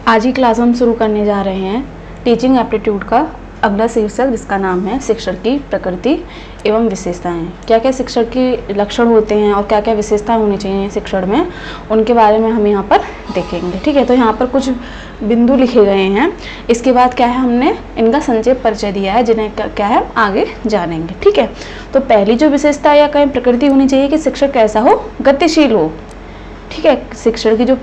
आज की क्लास हम शुरू करने जा रहे हैं टीचिंग एप्टीट्यूड का अगला शीर्षक, जिसका नाम है शिक्षण की प्रकृति एवं विशेषताएं। क्या क्या शिक्षण के लक्षण होते हैं और क्या क्या विशेषताएं होनी चाहिए शिक्षण में, उनके बारे में हम यहाँ पर देखेंगे। ठीक है, तो यहाँ पर कुछ बिंदु लिखे गए हैं। इसके बाद क्या है, हमने इनका संक्षेप परिचय दिया है, जिन्हें क्या है आगे जानेंगे। ठीक है, तो पहली जो विशेषता या कहीं प्रकृति होनी चाहिए कि शिक्षण कैसा हो, गतिशील हो। ठीक है, शिक्षण की जो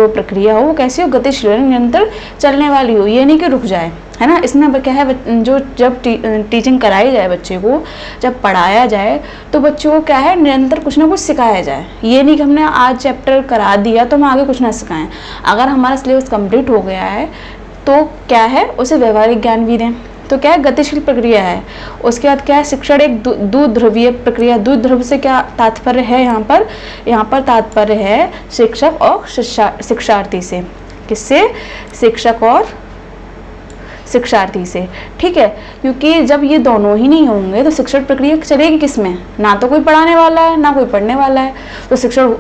प्रक्रिया हो वो कैसी हो, गतिशील, निरंतर चलने वाली हो, ये नहीं कि रुक जाए, है ना। इसमें क्या है, जो जब टीचिंग कराई जाए बच्चे को, जब पढ़ाया जाए तो बच्चों को क्या है, निरंतर कुछ ना कुछ सिखाया जाए। ये नहीं कि हमने आज चैप्टर करा दिया तो हम आगे कुछ ना सिखाएं। अगर हमारा सिलेबस कंप्लीट हो गया है तो क्या है, उसे व्यवहारिक ज्ञान भी दें। तो क्या है, गतिशील प्रक्रिया है। उसके बाद क्या है, शिक्षण एक द्विध्रुवीय प्रक्रिया। द्विध्रुव से क्या तात्पर्य है, यहाँ पर तात्पर्य है शिक्षक और शिक्षार्थी से। किससे? शिक्षक और शिक्षार्थी से। ठीक है, क्योंकि जब ये दोनों ही नहीं होंगे तो शिक्षण प्रक्रिया चलेगी किसमें? ना तो कोई पढ़ाने वाला है ना कोई पढ़ने वाला है, तो शिक्षण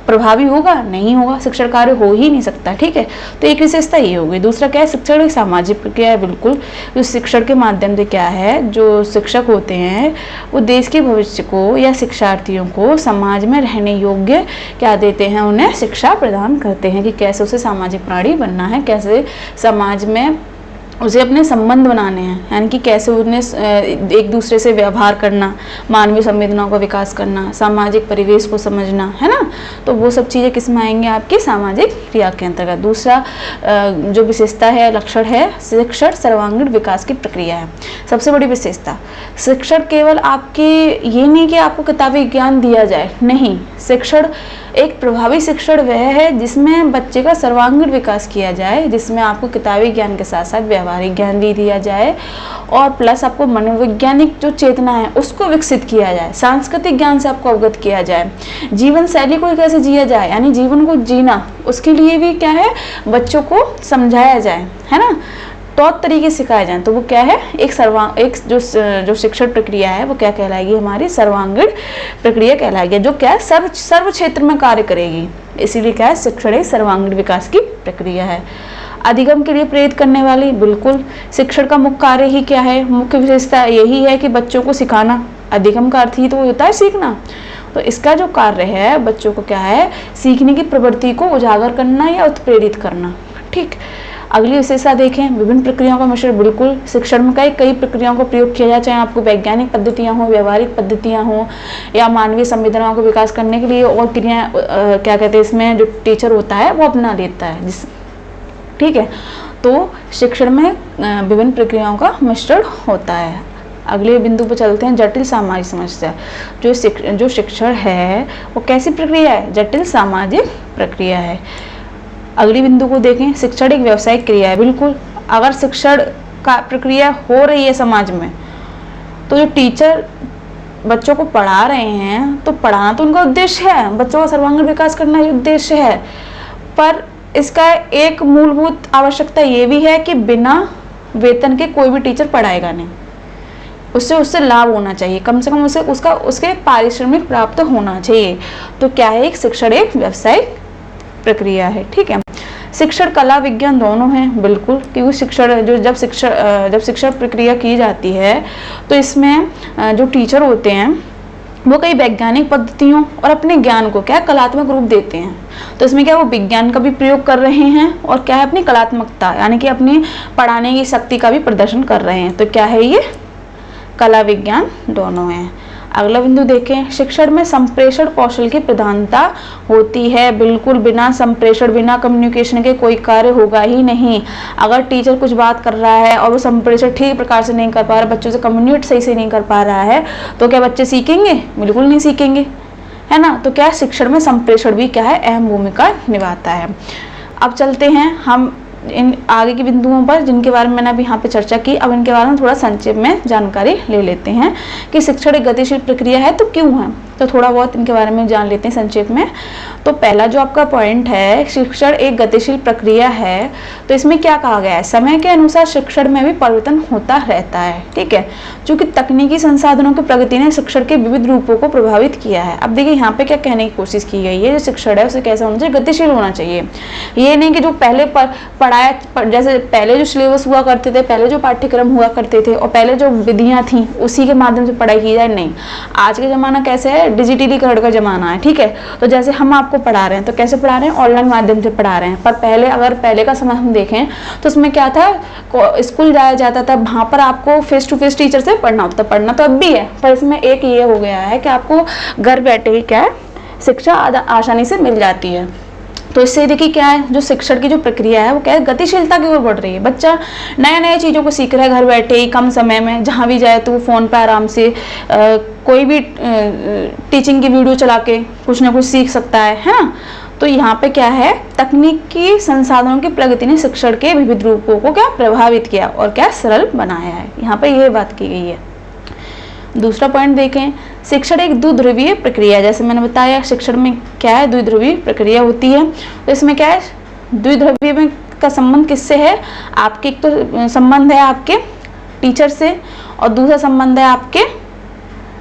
प्रभावी होगा? नहीं होगा, शिक्षण कार्य हो ही नहीं सकता। ठीक है, तो एक विशेषता ये होगी। दूसरा क्या है, शिक्षण एक सामाजिक प्रक्रिया है। बिल्कुल, जो शिक्षण के माध्यम से क्या है, जो शिक्षक होते हैं वो देश के भविष्य को या शिक्षार्थियों को समाज में रहने योग्य क्या देते हैं, उन्हें शिक्षा प्रदान करते हैं कि कैसे उसे सामाजिक प्राणी बनना है, कैसे समाज में उसे अपने संबंध बनाने हैं, यानी कि कैसे उन्हें एक दूसरे से व्यवहार करना, मानवीय संवेदनाओं का विकास करना, सामाजिक परिवेश को समझना, है ना। तो वो सब चीज़ें किस में आएंगी, आपकी सामाजिक क्रिया के अंतर्गत। दूसरा जो विशेषता है, लक्षण है, शिक्षण सर्वांगीण विकास की प्रक्रिया है। सबसे बड़ी विशेषता, शिक्षण केवल आपके ये नहीं कि आपको किताबी ज्ञान दिया जाए, नहीं। शिक्षण एक प्रभावी शिक्षण वह है जिसमें बच्चे का सर्वांगीण विकास किया जाए, जिसमें आपको किताबी ज्ञान के साथ साथ व्यवहारिक ज्ञान भी दिया जाए और प्लस आपको मनोवैज्ञानिक जो चेतना है उसको विकसित किया जाए, सांस्कृतिक ज्ञान से आपको अवगत किया जाए, जीवन शैली को कैसे जिया जाए, यानी जीवन को जीना, उसके लिए भी क्या है, बच्चों को समझाया जाए, है ना, तौर तरीके सिखाए जाएं। तो वो क्या है, एक जो शिक्षण प्रक्रिया है वो क्या कहलाएगी, हमारी सर्वांगीण प्रक्रिया कहलाएगी, जो क्या है सर्व क्षेत्र में कार्य करेगी। इसीलिए क्या है, शिक्षण एक सर्वांगीण विकास की प्रक्रिया है। अधिगम के लिए प्रेरित करने वाली, बिल्कुल, शिक्षण का मुख्य कार्य ही क्या है, मुख्य विशेषता यही है कि बच्चों को सिखाना। अधिगम का अर्थ ही तो होता है सीखना। तो इसका जो कार्य है, बच्चों को क्या है, सीखने की प्रवृत्ति को उजागर करना या उत्प्रेरित करना। ठीक, अगली विशेषता देखें, विभिन्न प्रक्रियाओं का मिश्रण। बिल्कुल, शिक्षण में कई प्रक्रियाओं का प्रयोग किया जाए, चाहे आपको वैज्ञानिक पद्धतियां हो, व्यवहारिक पद्धतियां हो, या मानवीय संवेदनाओं को विकास करने के लिए और क्रियाएं क्या कहते हैं, इसमें जो टीचर होता है वो अपना लेता है। ठीक है, तो शिक्षण में विभिन्न प्रक्रियाओं का मिश्रण होता है। अगले बिंदु पर चलते हैं, जटिल सामाजिक समस्या। जो शिक्षण है वो कैसी प्रक्रिया है, जटिल सामाजिक प्रक्रिया है। अगली बिंदु को देखें, शिक्षण एक व्यावसायिक क्रिया है। बिल्कुल, अगर शिक्षण का प्रक्रिया हो रही है समाज में, तो जो टीचर बच्चों को पढ़ा रहे हैं तो पढ़ाना तो उनका उद्देश्य है, बच्चों का सर्वांगीण विकास करना ही उद्देश्य है, पर इसका एक मूलभूत आवश्यकता ये भी है कि बिना वेतन के कोई भी टीचर पढ़ाएगा नहीं। उससे लाभ होना चाहिए, कम से कम उसके पारिश्रमिक प्राप्त होना चाहिए। तो क्या है, एक शिक्षण एक व्यावसायिक प्रक्रिया है। ठीक है, शिक्षण कला विज्ञान दोनों हैं। बिल्कुल, क्योंकि जब शिक्षण प्रक्रिया की जाती है तो इसमें जो टीचर होते हैं वो कई वैज्ञानिक पद्धतियों और अपने ज्ञान को क्या कलात्मक रूप देते हैं। तो इसमें क्या वो विज्ञान का भी प्रयोग कर रहे हैं और क्या है, अपनी कलात्मकता यानी कि अपनी पढ़ाने की शक्ति का भी प्रदर्शन कर रहे हैं। तो क्या है, ये कला विज्ञान दोनों हैं। अगला बिंदु देखें, शिक्षण में संप्रेषण कौशल की प्रधानता होती है। बिल्कुल, बिना संप्रेषण, बिना कम्युनिकेशन के कोई कार्य होगा ही नहीं। अगर टीचर कुछ बात कर रहा है और वो संप्रेषण ठीक प्रकार से नहीं कर पा रहा, बच्चों से कम्युनिकेट सही से नहीं कर पा रहा है, तो क्या बच्चे सीखेंगे? बिल्कुल नहीं सीखेंगे, है ना। तो क्या शिक्षण में संप्रेषण भी क्या है, अहम भूमिका निभाता है। अब चलते हैं हम इन आगे के बिंदुओं पर, जिनके बारे में मैंने अभी यहाँ पे चर्चा की। अब इनके बारे में थोड़ा संक्षेप में जानकारी ले लेते हैं कि शिक्षण एक गतिशील प्रक्रिया है तो क्यों है। तो थोड़ा बहुत इनके बारे में जान लेते हैं संक्षेप में। तो पहला जो आपका पॉइंट है, शिक्षण एक गतिशील प्रक्रिया है। तो इसमें क्या कहा गया है, समय के अनुसार शिक्षण में भी परिवर्तन होता रहता है। ठीक है, चूंकि तकनीकी संसाधनों की प्रगति ने शिक्षण के विविध रूपों को प्रभावित किया है। अब देखिए यहाँ पे क्या कहने की कोशिश की गई है, जो शिक्षण है उसे कैसा होना चाहिए, गतिशील होना चाहिए। ये नहीं कि जो पहले पढ़ाया, जैसे पहले जो सिलेबस हुआ करते थे, पहले जो पाठ्यक्रम हुआ करते थे और पहले जो विधियां थी उसी के माध्यम से पढ़ाई की जाए, नहीं। आज का जमाना कैसे है, डिजिटलीकरण का जमाना है। ठीक है, तो जैसे हम आपको पढ़ा रहे हैं तो कैसे पढ़ा रहे हैं, ऑनलाइन माध्यम से पढ़ा रहे हैं। पर पहले अगर पहले का समय हम देखें तो उसमें क्या था, स्कूल जाया जाता था, वहां पर आपको फेस टू फेस टीचर से पढ़ना होता, पढ़ना तो अब भी है, पर इसमें एक ये हो गया है कि आपको घर बैठे ही क्या है, शिक्षा आसानी से मिल जाती है। तो इससे देखिए क्या है, जो शिक्षण की जो प्रक्रिया है वो क्या है, गतिशीलता की ओर बढ़ रही है। बच्चा नए नए चीज़ों को सीख रहा है घर बैठे ही, कम समय में, जहाँ भी जाए तो वो फ़ोन पर आराम से कोई भी टीचिंग की वीडियो चला के कुछ ना कुछ सीख सकता है ना। तो यहाँ पे क्या है, तकनीकी संसाधनों की प्रगति ने शिक्षण के विविध रूपों को क्या प्रभावित किया और क्या सरल बनाया है। यहाँ पे ये बात की गई है। दूसरा पॉइंट देखें, शिक्षण एक द्विध्रुवीय प्रक्रिया है। जैसे मैंने बताया शिक्षण में क्या है, द्विध्रुवीय प्रक्रिया होती है। तो इसमें क्या है, द्विध्रुवीय में का संबंध किससे है, आपके एक तो संबंध है आपके टीचर से और दूसरा संबंध है आपके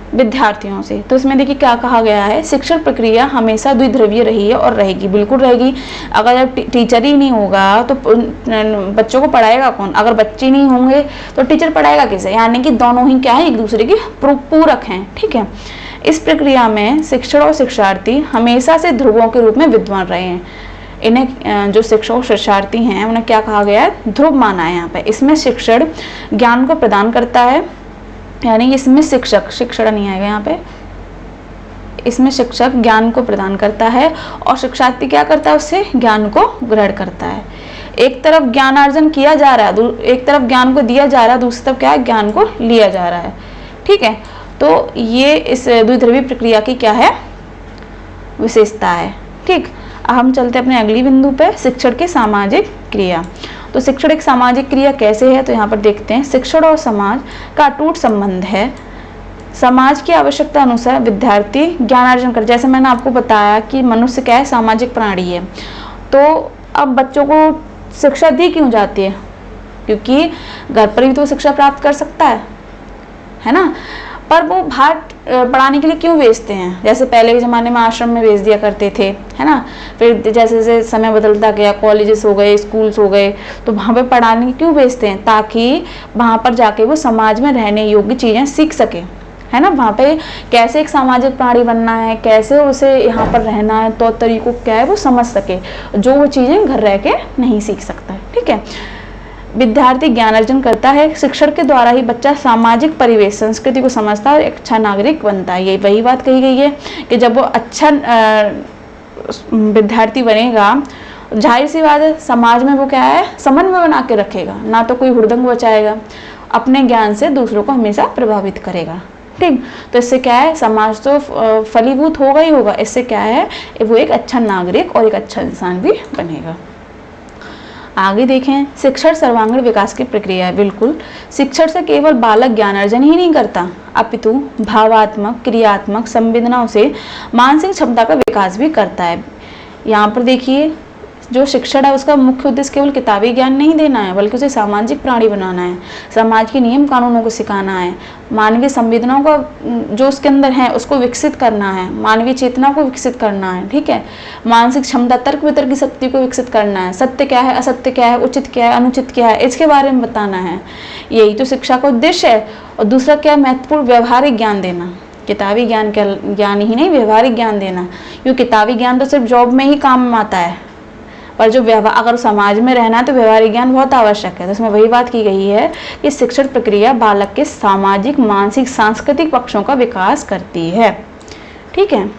विद्यार्थियों से। तो इसमें देखिए क्या कहा गया है, शिक्षण प्रक्रिया हमेशा द्विध्रुवीय रही है और रहेगी, बिल्कुल रहेगी। अगर जब टीचर ही नहीं होगा तो बच्चों को पढ़ाएगा कौन, अगर बच्चे नहीं होंगे तो टीचर पढ़ाएगा किसे, यानी कि दोनों ही क्या है, एक दूसरे के पूरक हैं। ठीक है, इस प्रक्रिया में शिक्षण और शिक्षार्थी हमेशा से ध्रुवों के रूप में विद्यमान रहे हैं। इन्हें जो शिक्षक और शिक्षार्थी हैं उन्हें क्या कहा गया है, ध्रुव माना है यहाँ पे। इसमें शिक्षण ज्ञान को प्रदान करता है, यानी इसमें शिक्षण नहीं आएगा यहाँ पे, इसमें शिक्षक ज्ञान को प्रदान करता है और शिक्षार्थी क्या करता है, उससे ज्ञान को ग्रहण करता है। एक तरफ ज्ञान अर्जन किया जा रहा है, एक तरफ ज्ञान को दिया जा रहा है, दूसरी तरफ क्या है, ज्ञान को लिया जा रहा है। ठीक है, तो ये इस द्विध्रुवीय प्रक्रिया की क्या है, विशेषता है। ठीक, हम चलते हैं अपने अगली बिंदु पे, शिक्षण की सामाजिक क्रिया। तो शिक्षण एक सामाजिक क्रिया कैसे है, तो यहाँ पर देखते हैं, शिक्षण और समाज का अटूट संबंध है। समाज की आवश्यकता अनुसार विद्यार्थी ज्ञानार्जन कर, जैसे मैंने आपको बताया कि मनुष्य क्या है, सामाजिक प्राणी है। तो अब बच्चों को शिक्षा दी क्यों जाती है, क्योंकि घर पर भी तो शिक्षा प्राप्त कर सकता है ना। पर वो बाहर पढ़ाने के लिए क्यों भेजते हैं, जैसे पहले के ज़माने में आश्रम में भेज दिया करते थे, है ना। फिर जैसे जैसे समय बदलता गया, कॉलेजेस हो गए, स्कूल्स हो गए, तो वहाँ पे पढ़ाने क्यों भेजते हैं, ताकि वहाँ पर जाके वो समाज में रहने योग्य चीज़ें सीख सके, है ना। वहाँ पे कैसे एक सामाजिक प्राणी बनना है, कैसे उसे यहाँ पर रहना है, तो तरीकों क्या है वो समझ सके, जो वो चीज़ें घर रह के नहीं सीख सकता है। ठीक है, विद्यार्थी ज्ञान अर्जन करता है, शिक्षण के द्वारा ही बच्चा सामाजिक परिवेश संस्कृति को समझता है और एक अच्छा नागरिक बनता है। ये वही बात कही गई है कि जब वो अच्छा विद्यार्थी बनेगा, जाहिर सी बात है समाज में वो क्या है, समन्वय बना के रखेगा, ना तो कोई हुड़दंग बचाएगा, अपने ज्ञान से दूसरों को हमेशा प्रभावित करेगा। ठीक, तो इससे क्या है, समाज तो फलीभूत होगा ही होगा, इससे क्या है, वो एक अच्छा नागरिक और एक अच्छा इंसान भी बनेगा। आगे देखें, शिक्षण सर्वांगीण विकास की प्रक्रिया है। बिल्कुल, शिक्षण से केवल बालक ज्ञान अर्जन ही नहीं करता, अपितु भावात्मक, क्रियात्मक संवेदनाओं से मानसिक क्षमता का विकास भी करता है। यहाँ पर देखिए, जो शिक्षण है उसका मुख्य उद्देश्य केवल किताबी ज्ञान नहीं देना है, बल्कि उसे सामाजिक प्राणी बनाना है, समाज के नियम कानूनों को सिखाना है, मानवीय संवेदनाओं का जो उसके अंदर है उसको विकसित करना है, मानवीय चेतना को विकसित करना है। ठीक है, मानसिक क्षमता, तर्क वितर्क की शक्ति को विकसित करना है, सत्य क्या है, असत्य क्या है, उचित क्या है, अनुचित क्या है, इसके बारे में बताना है। यही तो शिक्षा का उद्देश्य है। और दूसरा क्या है, महत्वपूर्ण व्यवहारिक ज्ञान देना, किताबी ज्ञान ही नहीं, व्यवहारिक ज्ञान देना, क्योंकि किताबी ज्ञान तो सिर्फ जॉब में ही काम आता है, पर जो अगर समाज में रहना है तो व्यवहारिक ज्ञान बहुत आवश्यक है। तो इसमें वही बात की गई है कि शिक्षण प्रक्रिया बालक के सामाजिक, मानसिक, सांस्कृतिक पक्षों का विकास करती है। ठीक है,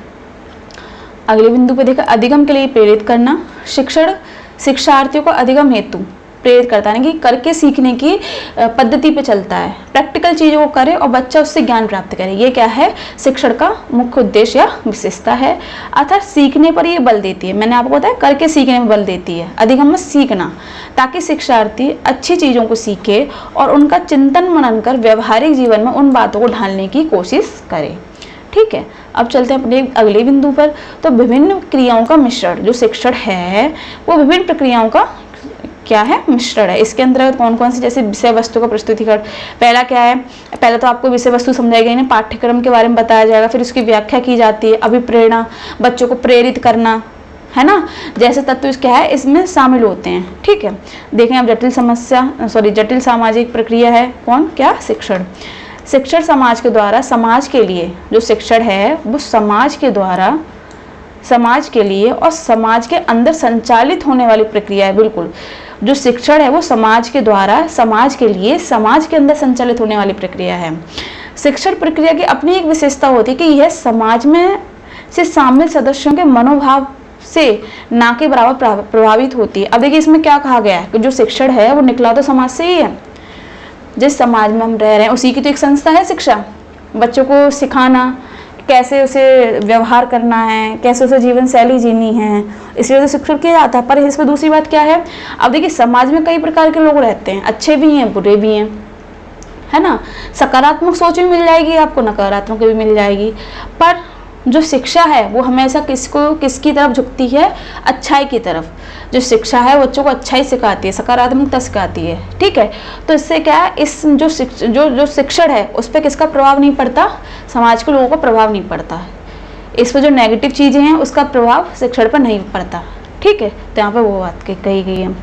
अगले बिंदु पर देखा, अधिगम के लिए प्रेरित करना। शिक्षण शिक्षार्थियों को अधिगम हेतु प्रेरित करता है, कि करके सीखने की पद्धति पे चलता है, प्रैक्टिकल चीज़ों को करे और बच्चा उससे ज्ञान प्राप्त करे। ये क्या है, शिक्षण का मुख्य उद्देश्य या विशेषता है। अर्थात सीखने पर ये बल देती है, मैंने आपको बताया करके सीखने में बल देती है, अधिगम में सीखना, ताकि शिक्षार्थी अच्छी चीज़ों को सीखे और उनका चिंतन मनन कर व्यवहारिक जीवन में उन बातों को ढालने की कोशिश करे। ठीक है, अब चलते हैं अपने अगले बिंदु पर। तो विभिन्न क्रियाओं का मिश्रण, जो शिक्षण है वो विभिन्न प्रक्रियाओं का क्या है, मिश्रण है। इसके अंतर्गत कौन कौन सी, जैसे विषय वस्तु का प्रस्तुतिकरण। पहला क्या है, पहले तो आपको विषय वस्तु समझाई गई ना, पाठ्यक्रम के बारे में बताया जाएगा, फिर उसकी व्याख्या की जाती है। अभिप्रेरणा, बच्चों को प्रेरित करना, है ना, जैसे तत्व क्या है इसमें शामिल होते हैं। ठीक है, देखें अब जटिल सामाजिक प्रक्रिया है कौन, क्या, शिक्षण। शिक्षण समाज के द्वारा, समाज के लिए जो शिक्षण है वो समाज के द्वारा, समाज के लिए और समाज के अंदर संचालित होने वाली प्रक्रिया है। बिल्कुल, जो शिक्षण है वो समाज के द्वारा, समाज के लिए, समाज के अंदर संचालित होने वाली प्रक्रिया है। शिक्षण प्रक्रिया की अपनी एक विशेषता होती है कि यह समाज में से शामिल सदस्यों के मनोभाव से ना के बराबर प्रभावित होती है। अब देखिए इसमें क्या कहा गया है कि जो शिक्षण है वो निकला तो समाज से ही है, जिस समाज में हम रह रहे हैं उसी की तो एक संस्था है शिक्षा। बच्चों को सिखाना कैसे उसे व्यवहार करना है, कैसे उसे जीवन शैली जीनी है, इसलिए तो शिक्षण किया जाता है। पर इसमें दूसरी बात क्या है, अब देखिए समाज में कई प्रकार के लोग रहते हैं, अच्छे भी हैं बुरे भी हैं, है ना। सकारात्मक सोच भी मिल जाएगी आपको, नकारात्मक भी मिल जाएगी, पर जो शिक्षा है वो हमेशा किसकी तरफ झुकती है, अच्छाई की तरफ। जो शिक्षा है बच्चों को अच्छाई सिखाती है, सकारात्मकता सिखाती है। ठीक है, तो इससे क्या है, इस जो शिक्षण है उस पर किसका प्रभाव नहीं पड़ता, समाज के लोगों का प्रभाव नहीं पड़ता। इस पर जो नेगेटिव चीज़ें हैं उसका प्रभाव शिक्षण पर नहीं पड़ता। ठीक है, तो यहाँ पर वो बात कही गई है।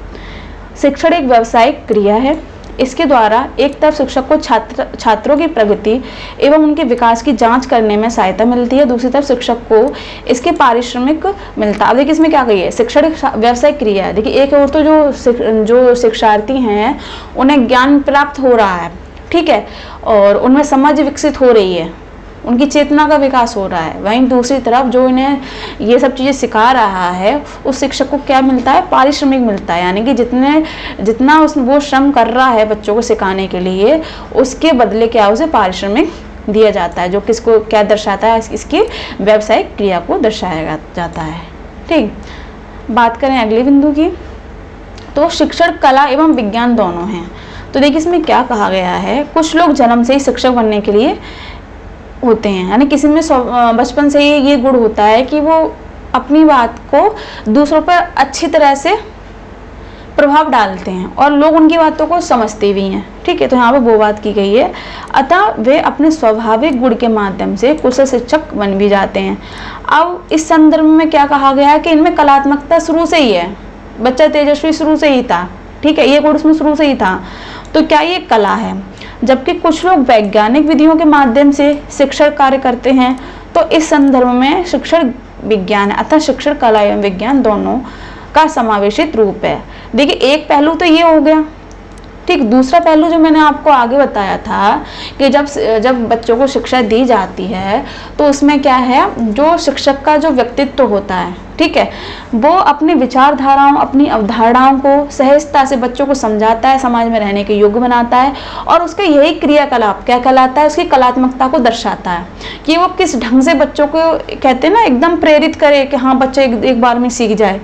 शिक्षण एक व्यावसायिक क्रिया है, इसके द्वारा एक तरफ शिक्षक को छात्रों की प्रगति एवं उनके विकास की जांच करने में सहायता मिलती है, दूसरी तरफ शिक्षक को इसके पारिश्रमिक मिलता है। अब देखिए इसमें क्या कही है, शिक्षण व्यावसायिक क्रिया है। देखिए एक और तो जो शिक्षार्थी हैं उन्हें ज्ञान प्राप्त हो रहा है, ठीक है, और उनमें समझ विकसित हो रही है, उनकी चेतना का विकास हो रहा है। वहीं दूसरी तरफ जो इन्हें ये सब चीज़ें सिखा रहा है उस शिक्षक को क्या मिलता है, पारिश्रमिक मिलता है। यानी कि जितना वो श्रम कर रहा है बच्चों को सिखाने के लिए, उसके बदले क्या उसे पारिश्रमिक दिया जाता है, जो किसको क्या दर्शाता है, इसकी व्यावसायिक क्रिया को दर्शाया जाता है। ठीक, बात करें अगले बिंदु की, तो शिक्षण कला एवं विज्ञान दोनों हैं। तो देखिए इसमें क्या कहा गया है, कुछ लोग जन्म से ही शिक्षक बनने के लिए होते हैं, यानी किसी में बचपन से ही ये गुण होता है कि वो अपनी बात को दूसरों पर अच्छी तरह से प्रभाव डालते हैं और लोग उनकी बातों को समझते भी हैं। ठीक है, तो यहाँ पर वो बात की गई है, अतः वे अपने स्वाभाविक गुण के माध्यम से कुशल शिक्षक बन भी जाते हैं। अब इस संदर्भ में क्या कहा गया है कि इनमें कलात्मकता शुरू से ही है, बच्चा तेजस्वी शुरू से ही था। ठीक है, ये गुण उसमें शुरू से ही था, तो क्या ये कला है। जबकि कुछ लोग वैज्ञानिक विधियों के माध्यम से शिक्षण कार्य करते हैं, तो इस संदर्भ में शिक्षण विज्ञान है, अतः शिक्षण कला एवं विज्ञान दोनों का समावेशित रूप है। देखिए एक पहलू तो ये हो गया, ठीक। दूसरा पहलू जो मैंने आपको आगे बताया था कि जब बच्चों को शिक्षा दी जाती है तो उसमें क्या है, जो शिक्षक का जो व्यक्तित्व होता है, ठीक है, वो अपनी विचारधाराओं, अपनी अवधारणाओं को सहजता से बच्चों को समझाता है, समाज में रहने के योग्य बनाता है, और उसके यही क्रियाकलाप क्या कहलाता है, उसकी कलात्मकता को दर्शाता है कि वो किस ढंग से बच्चों को, कहते हैं ना, एकदम प्रेरित करे कि हाँ बच्चा एक बार में सीख जाए।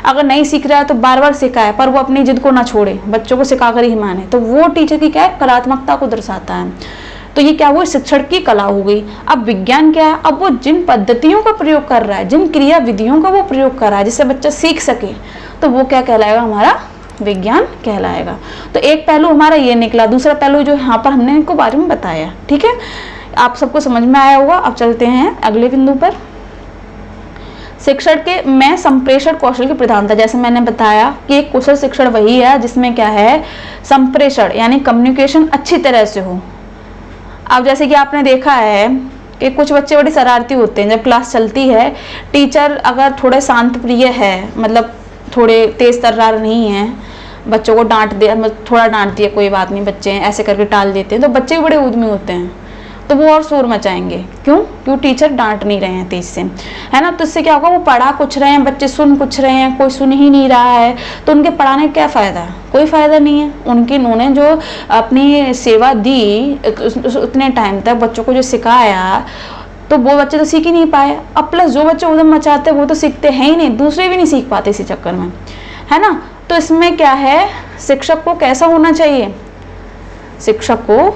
अगर नहीं सीख रहा है तो बार बार सिखाए, पर वो अपनी जिद को ना छोड़े, बच्चों को सिखाकर ही माने, तो वो टीचर की क्या है, कलात्मकता को दर्शाता है। तो ये क्या हुआ, शिक्षण की कला हो गई। अब विज्ञान क्या है, अब वो जिन पद्धतियों का प्रयोग कर रहा है, जिन क्रिया विधियों का वो प्रयोग कर रहा है जिससे बच्चा सीख सके, तो वो क्या कहलाएगा, हमारा विज्ञान कहलाएगा। तो एक पहलू हमारा ये निकला, दूसरा पहलू जो यहाँ पर हमने इनको बारे में बताया। ठीक है, आप सबको समझ में आया होगा। अब चलते हैं अगले बिंदु पर। शिक्षण के में संप्रेषण कौशल की प्रधानता, जैसे मैंने बताया कि एक कुशल शिक्षण वही है जिसमें क्या है, संप्रेषण यानी कम्युनिकेशन अच्छी तरह से हो। अब जैसे कि आपने देखा है कि कुछ बच्चे बड़े शरारती होते हैं, जब क्लास चलती है, टीचर अगर थोड़े शांत प्रिय है, मतलब थोड़े तेज तर्रार नहीं है, बच्चों को डांट दे, थोड़ा डांट दिया कोई बात नहीं, बच्चे ऐसे करके टाल देते हैं, तो बच्चे भी बड़े उद्यमी होते हैं, तो वो और शोर मचाएंगे। क्यों टीचर डांट नहीं रहे हैं तेज से, है ना। तो इससे क्या होगा, वो पढ़ा कुछ रहे हैं, बच्चे सुन कुछ रहे हैं, कोई सुन ही नहीं रहा है, तो उनके पढ़ाने का क्या फ़ायदा, कोई फ़ायदा नहीं है। उन्होंने जो अपनी सेवा दी उतने टाइम तक बच्चों को जो सिखाया, तो वो बच्चे तो सीख ही नहीं पाए। अब प्लस जो बच्चे उधम मचाते वो तो सीखते हैं ही नहीं, दूसरे भी नहीं सीख पाते इसी चक्कर में, है ना। तो इसमें क्या है, शिक्षक को कैसा होना चाहिए, शिक्षक को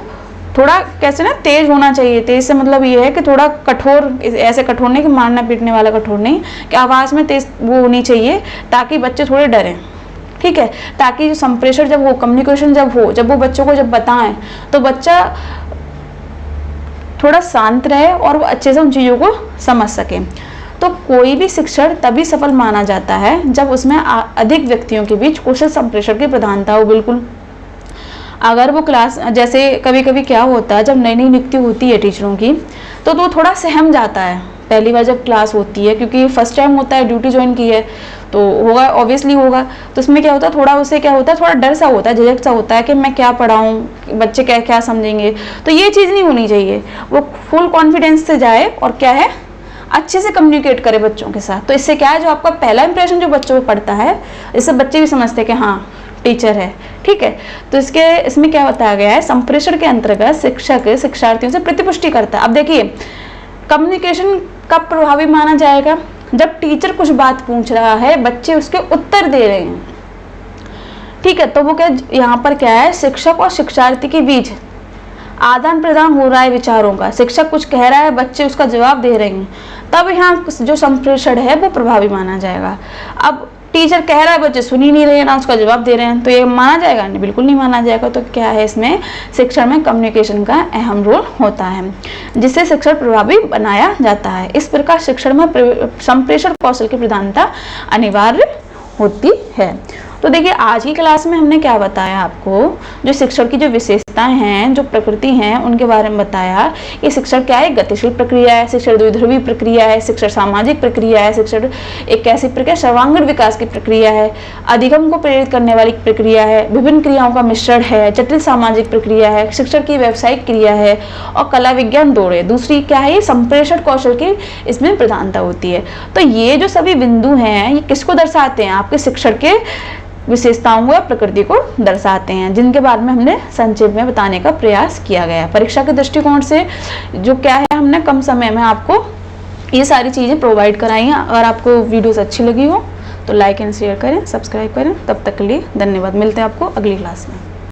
थोड़ा कैसे ना तेज होना चाहिए। तेज से मतलब ये है कि थोड़ा कठोर, ऐसे कठोर नहीं कि मारना पीटने वाला कठोर नहीं, कि आवाज़ में तेज वो होनी चाहिए ताकि बच्चे थोड़े डरें, ठीक है। ताकि जो संप्रेषण जब हो, कम्युनिकेशन जब हो, जब वो बच्चों को जब बताएं तो बच्चा थोड़ा शांत रहे और वो अच्छे से उन चीज़ों को समझ सके। तो कोई भी शिक्षण तभी सफल माना जाता है जब उसमें अधिक व्यक्तियों के बीच कुशल संप्रेषण की प्रधानता हो। बिल्कुल, अगर वो क्लास, जैसे कभी कभी क्या होता है जब नई नई नियुक्ति होती है टीचरों की, तो वो थोड़ा सहम जाता है पहली बार जब क्लास होती है, क्योंकि फर्स्ट टाइम होता है, ड्यूटी ज्वाइन की है, तो होगा ऑब्वियसली होगा। तो उसमें क्या होता है, थोड़ा उसे क्या होता है, थोड़ा डर सा होता है, झिझक सा होता है कि मैं क्या पढ़ाऊँ, बच्चे क्या क्या समझेंगे। तो ये चीज़ नहीं होनी चाहिए, वो फुल कॉन्फिडेंस से जाए और क्या है, अच्छे से कम्युनिकेट करे बच्चों के साथ। तो इससे क्या है, जो आपका पहला इंप्रेशन जो बच्चों को पड़ता है, इससे बच्चे भी समझते हैं कि हाँ टीचर है, ठीक है। तो इसमें क्या बताया गया है, संप्रेषण के अंतर्गत शिक्षक शिक्षार्थियों से प्रतिपुष्टि करता है। अब देखिए, कम्युनिकेशन कब प्रभावी माना जाएगा, जब टीचर कुछ बात पूछ रहा है, बच्चे उसके उत्तर दे रहे हैं, ठीक है। तो वो क्या, यहाँ पर क्या है, शिक्षक और शिक्षार्थी के बीच आदान प्रदान हो रहा है विचारों का। शिक्षक कुछ कह रहा है, बच्चे उसका जवाब दे रहे हैं, तब यहाँ जो संप्रेषण है वो प्रभावी माना जाएगा। अब टीचर कह रहा है, बच्चे सुन ही नहीं रहे हैं, ना उसका जवाब दे रहे हैं, तो ये माना जाएगा? नहीं, बिल्कुल नहीं माना जाएगा। तो क्या है, इसमें शिक्षण में कम्युनिकेशन का अहम रोल होता है, जिससे शिक्षण प्रभावी बनाया जाता है। इस प्रकार शिक्षण में संप्रेषण कौशल की प्रधानता अनिवार्य होती है। तो देखिए, आज की क्लास में हमने क्या बताया आपको, जो शिक्षण की जो विशेषताएं हैं, जो प्रकृति हैं, उनके बारे में बताया। ये शिक्षण क्या है, गतिशील प्रक्रिया है, शिक्षण द्विध्रुवी प्रक्रिया है, शिक्षण सामाजिक प्रक्रिया है, शिक्षण एक कैसी प्रक्रिया, सर्वांगीण विकास की प्रक्रिया है, अधिगम को प्रेरित करने वाली प्रक्रिया है, विभिन्न क्रियाओं का मिश्रण है, जटिल सामाजिक प्रक्रिया है, शिक्षण की व्यावसायिक क्रिया है, और कला विज्ञान दौड़ है। दूसरी क्या है, संप्रेषण कौशल की इसमें प्रधानता होती है। तो ये जो सभी बिंदु हैं, ये किसको दर्शाते हैं, आपके शिक्षण के विशेषताओं या प्रकृति को दर्शाते हैं, जिनके बारे में हमने संक्षेप में बताने का प्रयास किया गया। परीक्षा के दृष्टिकोण से जो क्या है, हमने कम समय में आपको ये सारी चीज़ें प्रोवाइड कराई हैं। अगर आपको वीडियोस अच्छी लगी हो तो लाइक एंड शेयर करें, सब्सक्राइब करें। तब तक के लिए धन्यवाद। मिलते हैं आपको अगली क्लास में।